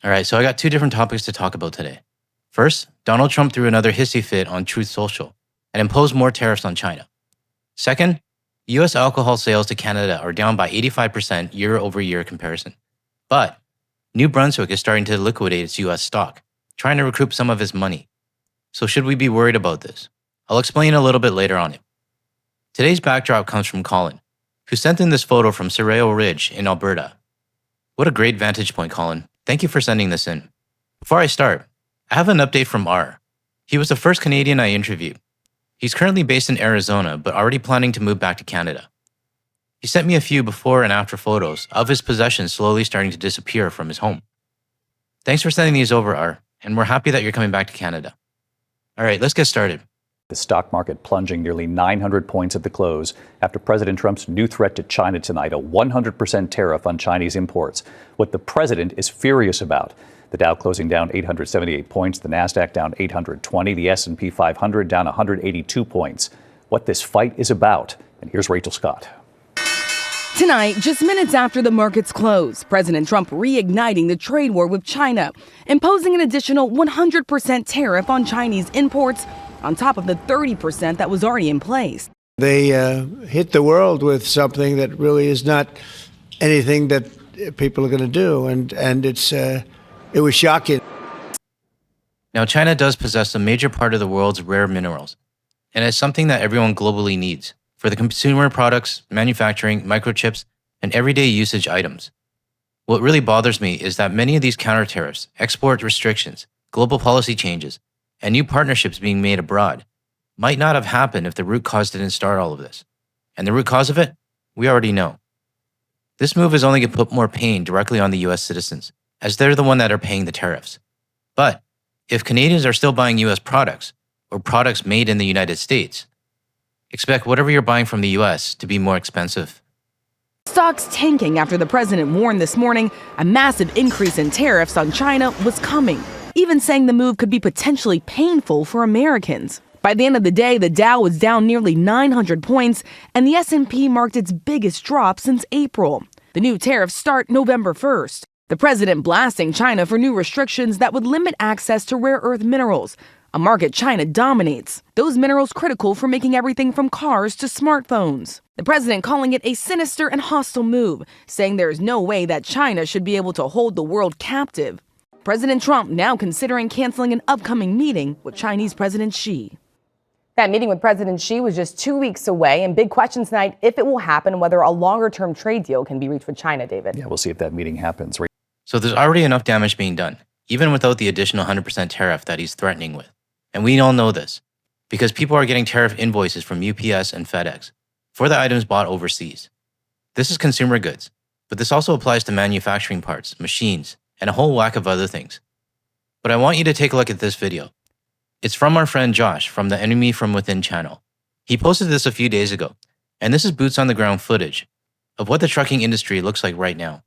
All right, so I got two different topics to talk about today. First, Donald Trump threw another hissy fit on Truth Social and imposed more tariffs on China. Second, US alcohol sales to Canada are down by 85% year over year comparison. But New Brunswick is starting to liquidate its US stock, trying to recoup some of its money. So should we be worried about this? I'll explain a little bit later on it. Today's backdrop comes from Colin, who sent in this photo from Sorrel Ridge in Alberta. What a great vantage point, Colin. Thank you for sending this in. Before I start, I have an update from R. He was the first Canadian I interviewed. He's currently based in Arizona, but already planning to move back to Canada. He sent me a few before and after photos of his possessions slowly starting to disappear from his home. Thanks for sending these over, R, and we're happy that you're coming back to Canada. All right, let's get started. The stock market plunging nearly 900 points at the close after President Trump's new threat to China tonight, a 100% tariff on Chinese imports. What the president is furious about. The Dow closing down 878 points, the Nasdaq down 820, the S&P 500 down 182 points. What this fight is about. And here's Rachel Scott. Tonight, just minutes after the markets close, President Trump reigniting the trade war with China, imposing an additional 100% tariff on Chinese imports on top of the 30% that was already in place. They hit the world with something that really is not anything that people are going to do, and it was shocking. Now, China does possess a major part of the world's rare minerals, and it's something that everyone globally needs for the consumer products, manufacturing, microchips, and everyday usage items. What really bothers me is that many of these counter tariffs, export restrictions, global policy changes, and new partnerships being made abroad might not have happened if the root cause didn't start all of this. And the root cause of it, we already know. This move is only going to put more pain directly on the US citizens, as they're the one that are paying the tariffs. But if Canadians are still buying US products, or products made in the United States, expect whatever you're buying from the US to be more expensive. Stocks tanking after the president warned this morning a massive increase in tariffs on China was coming, even saying the move could be potentially painful for Americans. By the end of the day, the Dow was down nearly 900 points, and the S&P marked its biggest drop since April. The new tariffs start November 1st. The president blasting China for new restrictions that would limit access to rare earth minerals, a market China dominates. Those minerals critical for making everything from cars to smartphones. The president calling it a sinister and hostile move, saying there is no way that China should be able to hold the world captive. President Trump now considering canceling an upcoming meeting with Chinese President Xi. That meeting with President Xi was just 2 weeks away, and big question tonight if it will happen, whether a longer-term trade deal can be reached with China, David. Yeah, we'll see if that meeting happens. So there's already enough damage being done, even without the additional 100% tariff that he's threatening with. And we all know this, because people are getting tariff invoices from UPS and FedEx for the items bought overseas. This is consumer goods, but this also applies to manufacturing parts, machines, and a whole whack of other things. But I want you to take a look at this video. It's from our friend Josh from the Enemy From Within channel. He posted this a few days ago, and this is boots on the ground footage of what the trucking industry looks like right now.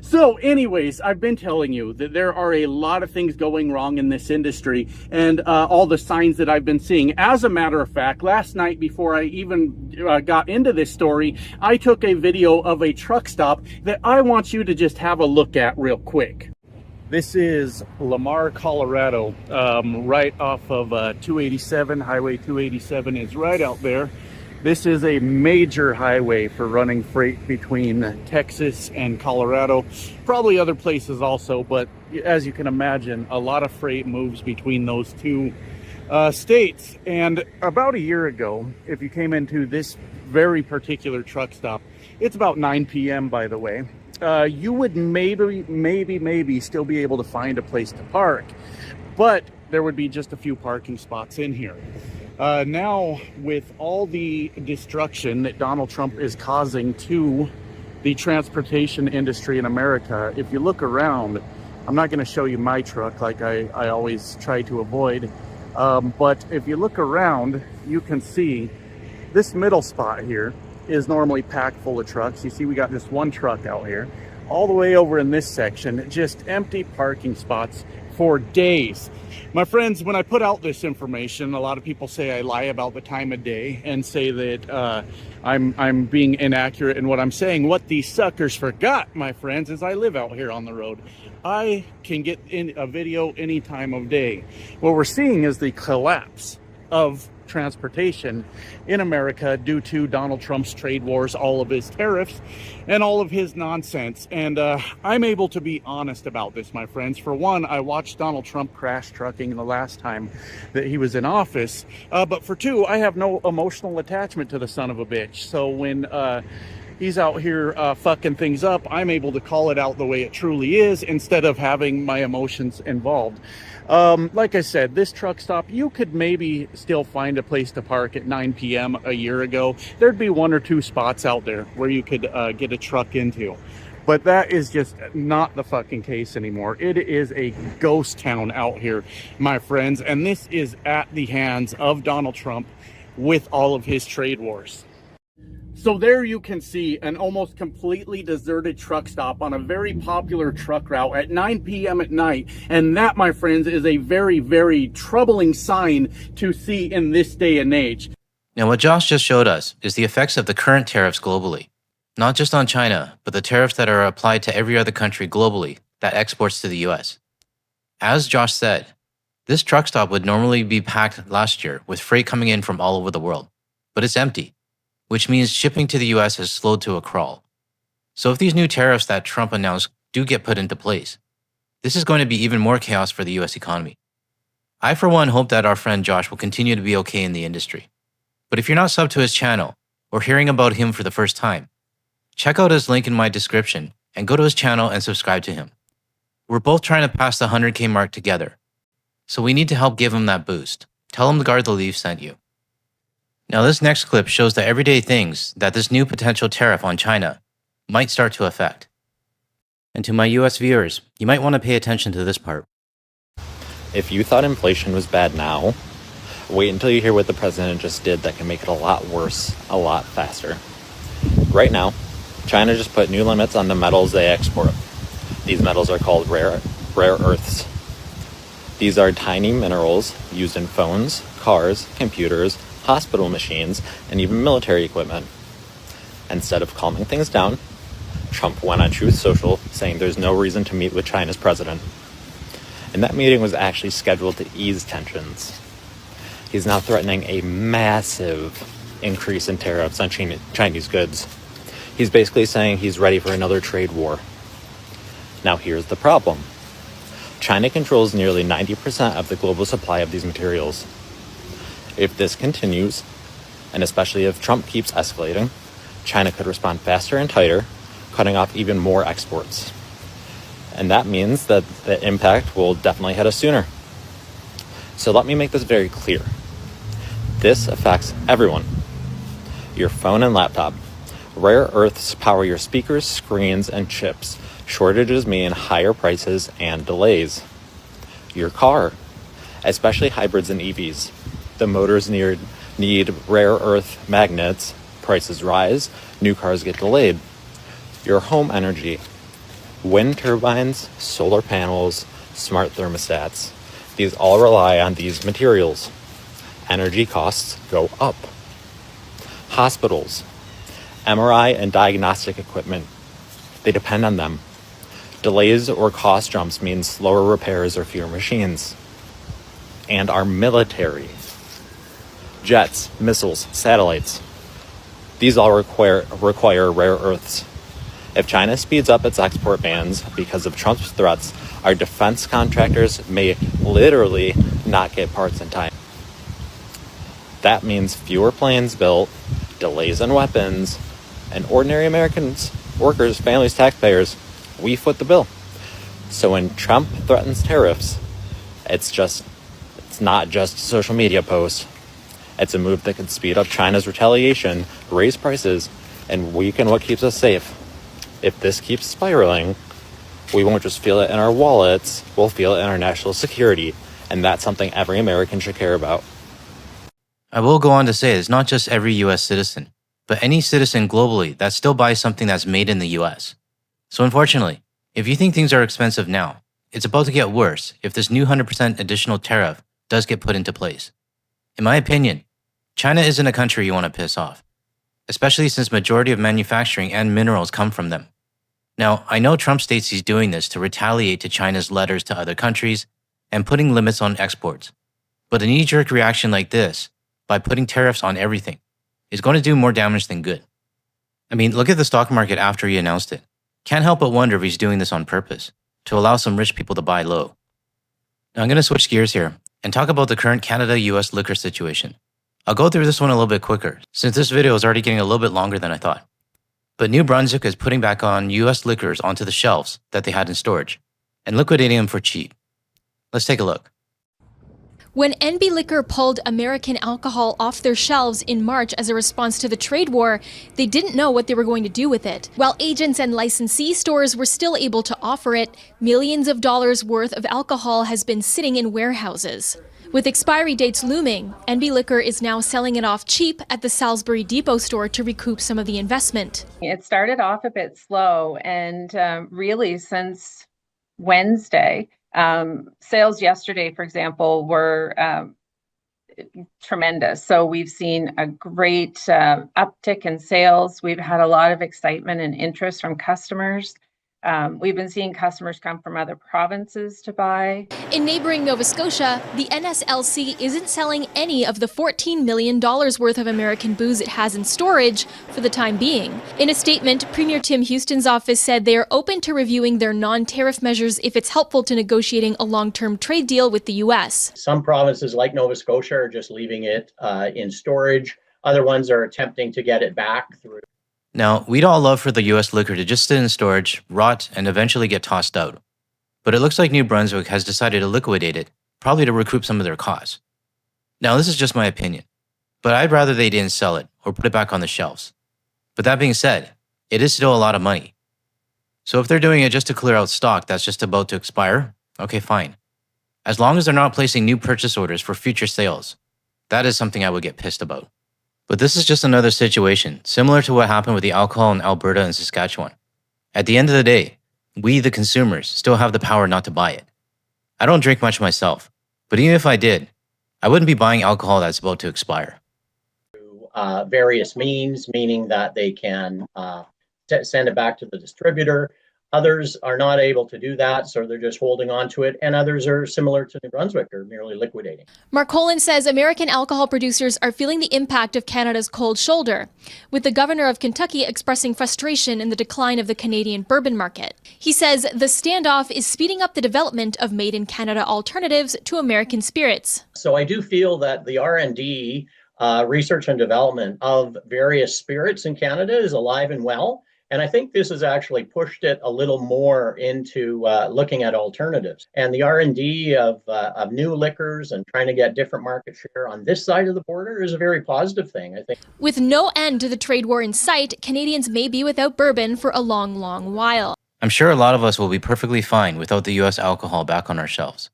So anyways, I've been telling you that there are a lot of things going wrong in this industry, and all the signs that I've been seeing. As a matter of fact, last night before I even got into this story, I took a video of a truck stop that I want you to just have a look at real quick. This is Lamar, Colorado, right off of 287. Highway 287 is right out there. This is a major highway for running freight between Texas and Colorado, probably other places also, but as you can imagine, a lot of freight moves between those two states. And about a year ago, if you came into this very particular truck stop, it's about 9 p.m. by the way, you would maybe still be able to find a place to park, but there would be just a few parking spots in here. Now, with all the destruction that Donald Trump is causing to the transportation industry in America, if you look around, I'm not going to show you my truck like I always try to avoid, but if you look around, you can see this middle spot here is normally packed full of trucks. You see we got just one truck out here. All the way over in this section, just empty parking spots for days. My friends, when I put out this information, a lot of people say I lie about the time of day and say that I'm being inaccurate in what I'm saying. What these suckers forgot, my friends, is I live out here on the road. I can get in a video any time of day. What we're seeing is the collapse of transportation in America due to Donald Trump's trade wars, all of his tariffs, and all of his nonsense. And I'm able to be honest about this, my friends. For one, I watched Donald Trump crash trucking the last time that he was in office. But for two, I have no emotional attachment to the son of a bitch. So when he's out here fucking things up, I'm able to call it out the way it truly is instead of having my emotions involved. Like I said, this truck stop, you could maybe still find a place to park at 9 p.m. a year ago. There'd be one or two spots out there where you could get a truck into. But that is just not the fucking case anymore. It is a ghost town out here, my friends. And this is at the hands of Donald Trump with all of his trade wars. So there you can see an almost completely deserted truck stop on a very popular truck route at 9 p.m. at night. And that, my friends, is a very, very troubling sign to see in this day and age. Now, what Josh just showed us is the effects of the current tariffs globally. Not just on China, but the tariffs that are applied to every other country globally that exports to the US. As Josh said, this truck stop would normally be packed last year with freight coming in from all over the world, but it's empty, which means shipping to the US has slowed to a crawl. So if these new tariffs that Trump announced do get put into place, this is going to be even more chaos for the US economy. I, for one, hope that our friend Josh will continue to be okay in the industry. But if you're not subbed to his channel or hearing about him for the first time, check out his link in my description and go to his channel and subscribe to him. We're both trying to pass the 100K mark together, so we need to help give him that boost. Tell him the Guard the Leaf sent you. Now, this next clip shows the everyday things that this new potential tariff on China might start to affect. And to my US viewers, you might want to pay attention to this part. If you thought inflation was bad now, wait until you hear what the president just did that can make it a lot worse, a lot faster. Right now, China just put new limits on the metals they export. These metals are called rare earths. These are tiny minerals used in phones, cars, computers, hospital machines, and even military equipment. Instead of calming things down, Trump went on Truth Social saying there's no reason to meet with China's president. And that meeting was actually scheduled to ease tensions. He's now threatening a massive increase in tariffs on Chinese goods. He's basically saying he's ready for another trade war. Now here's the problem. China controls nearly 90% of the global supply of these materials. If this continues, and especially if Trump keeps escalating, China could respond faster and tighter, cutting off even more exports. And that means that the impact will definitely hit us sooner. So let me make this very clear. This affects everyone. Your phone and laptop. Rare earths power your speakers, screens, and chips. Shortages mean higher prices and delays. Your car, especially hybrids and EVs. The motors need rare earth magnets. Prices rise. New cars get delayed. Your home energy. Wind turbines, solar panels, smart thermostats. These all rely on these materials. Energy costs go up. Hospitals. MRI and diagnostic equipment. They depend on them. Delays or cost jumps mean slower repairs or fewer machines. And our military. Jets, missiles, satellites. These all require rare earths. If China speeds up its export bans because of Trump's threats, our defense contractors may literally not get parts in time. That means fewer planes built, delays in weapons, and ordinary Americans, workers, families, taxpayers, we foot the bill. So when Trump threatens tariffs, it's not just a social media post. It's a move that could speed up China's retaliation, raise prices, and weaken what keeps us safe. If this keeps spiraling, we won't just feel it in our wallets, we'll feel it in our national security, and that's something every American should care about. I will go on to say it's not just every US citizen, but any citizen globally that still buys something that's made in the US. So unfortunately, if you think things are expensive now, it's about to get worse if this new 100% additional tariff does get put into place. In my opinion, China isn't a country you want to piss off, especially since majority of manufacturing and minerals come from them. Now, I know Trump states he's doing this to retaliate to China's letters to other countries and putting limits on exports. But a knee-jerk reaction like this, by putting tariffs on everything, is going to do more damage than good. I mean, look at the stock market after he announced it. Can't help but wonder if he's doing this on purpose, to allow some rich people to buy low. Now I'm going to switch gears here and talk about the current Canada-US liquor situation. I'll go through this one a little bit quicker, since this video is already getting a little bit longer than I thought. But New Brunswick is putting back on US liquors onto the shelves that they had in storage, and liquidating them for cheap. Let's take a look. When NB Liquor pulled American alcohol off their shelves in March as a response to the trade war, they didn't know what they were going to do with it. While agents and licensee stores were still able to offer it, millions of dollars worth of alcohol has been sitting in warehouses. With expiry dates looming, NB Liquor is now selling it off cheap at the Salisbury Depot store to recoup some of the investment. It started off a bit slow, and really since Wednesday, sales yesterday, for example, were tremendous. So we've seen a great uptick in sales. We've had a lot of excitement and interest from customers. We've been seeing customers come from other provinces to buy. In neighboring Nova Scotia, the NSLC isn't selling any of the $14 million worth of American booze it has in storage for the time being. In a statement, Premier Tim Houston's office said they are open to reviewing their non-tariff measures if it's helpful to negotiating a long-term trade deal with the U.S. Some provinces like Nova Scotia are just leaving it in storage. Other ones are attempting to get it back through. Now, we'd all love for the US liquor to just sit in storage, rot, and eventually get tossed out. But it looks like New Brunswick has decided to liquidate it, probably to recoup some of their costs. Now, this is just my opinion, but I'd rather they didn't sell it or put it back on the shelves. But that being said, it is still a lot of money. So if they're doing it just to clear out stock that's just about to expire, okay, fine. As long as they're not placing new purchase orders for future sales, that is something I would get pissed about. But this is just another situation, similar to what happened with the alcohol in Alberta and Saskatchewan. At the end of the day, we, the consumers, still have the power not to buy it. I don't drink much myself, but even if I did, I wouldn't be buying alcohol that's about to expire. Various means, meaning that they can send it back to the distributor. Others are not able to do that, so they're just holding on to it. And others are similar to New Brunswick, are merely liquidating. Mark Holland says American alcohol producers are feeling the impact of Canada's cold shoulder, with the governor of Kentucky expressing frustration in the decline of the Canadian bourbon market. He says the standoff is speeding up the development of made-in-Canada alternatives to American spirits. So I do feel that the R&D, research and development of various spirits in Canada is alive and well. And I think this has actually pushed it a little more into looking at alternatives. And the R&D of new liquors and trying to get different market share on this side of the border is a very positive thing, I think. With no end to the trade war in sight, Canadians may be without bourbon for a long, long while. I'm sure a lot of us will be perfectly fine without the US alcohol back on our shelves.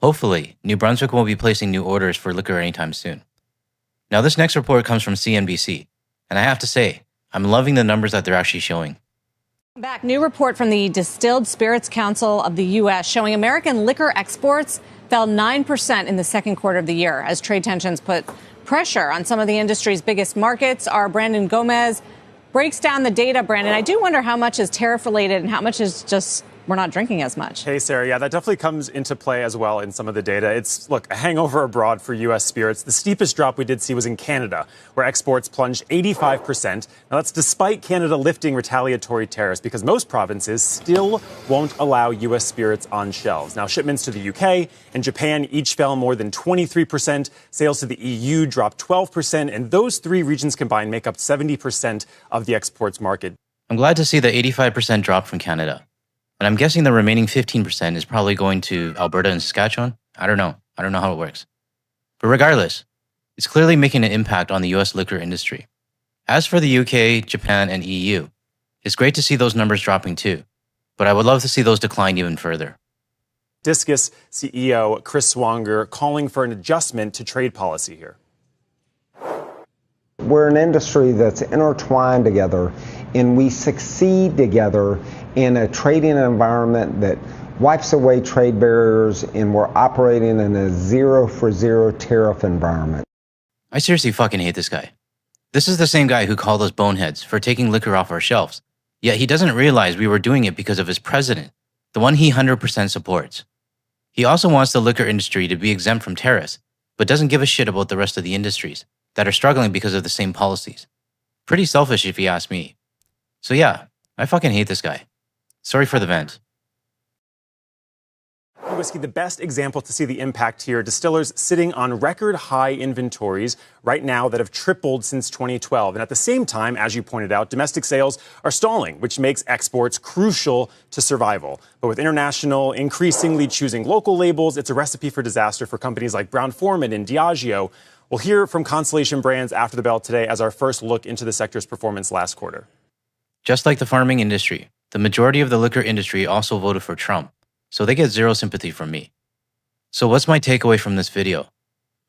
Hopefully, New Brunswick won't be placing new orders for liquor anytime soon. Now, this next report comes from CNBC, and I have to say, I'm loving the numbers that they're actually showing. Back, new report from the Distilled Spirits Council of the U.S. showing American liquor exports fell 9% in the second quarter of the year as trade tensions put pressure on some of the industry's biggest markets. Our Brandon Gomez breaks down the data, Brandon. I do wonder how much is tariff related and how much is just we're not drinking as much. Hey, Sarah. Yeah, that definitely comes into play as well in some of the data. It's, look, a hangover abroad for U.S. spirits. The steepest drop we did see was in Canada, where exports plunged 85%. Now, that's despite Canada lifting retaliatory tariffs because most provinces still won't allow U.S. spirits on shelves. Now, shipments to the U.K. and Japan each fell more than 23%. Sales to the EU dropped 12%. And those three regions combined make up 70% of the exports market. I'm glad to see the 85% drop from Canada. And I'm guessing the remaining 15% is probably going to Alberta and Saskatchewan. I don't know. I don't know how it works. But regardless, it's clearly making an impact on the US liquor industry. As for the UK, Japan, and EU, it's great to see those numbers dropping too. But I would love to see those decline even further. Discus CEO Chris Swanger calling for an adjustment to trade policy here. We're an industry that's intertwined together, and we succeed together in a trading environment that wipes away trade barriers, and we're operating in a zero-for-zero tariff environment. I seriously fucking hate this guy. This is the same guy who called us boneheads for taking liquor off our shelves, yet he doesn't realize we were doing it because of his president, the one he 100% supports. He also wants the liquor industry to be exempt from tariffs, but doesn't give a shit about the rest of the industries that are struggling because of the same policies. Pretty selfish if you ask me. So yeah, I fucking hate this guy. Sorry for the vent. Whiskey, the best example to see the impact here, distillers sitting on record high inventories right now that have tripled since 2012. And at the same time, as you pointed out, domestic sales are stalling, which makes exports crucial to survival. But with international increasingly choosing local labels, it's a recipe for disaster for companies like Brown-Forman and Diageo. We'll hear from Constellation Brands after the bell today as our first look into the sector's performance last quarter. Just like the farming industry, the majority of the liquor industry also voted for Trump, so they get zero sympathy from me. So what's my takeaway from this video?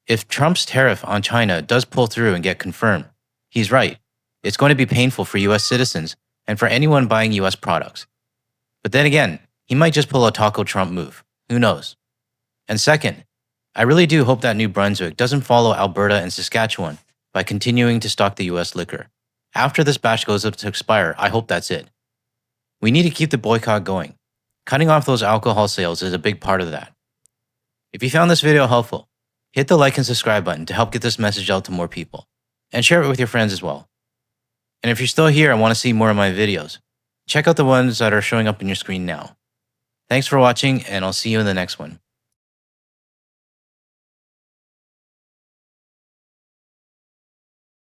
If Trump's tariff on China does pull through and get confirmed, he's right. It's going to be painful for US citizens and for anyone buying US products. But then again, he might just pull a Taco Trump move. Who knows? And second, I really do hope that New Brunswick doesn't follow Alberta and Saskatchewan by continuing to stock the US liquor. After this batch goes up to expire, I hope that's it. We need to keep the boycott going. Cutting off those alcohol sales is a big part of that. If you found this video helpful, hit the like and subscribe button to help get this message out to more people. And share it with your friends as well. And if you're still here and want to see more of my videos, check out the ones that are showing up on your screen now. Thanks for watching, and I'll see you in the next one.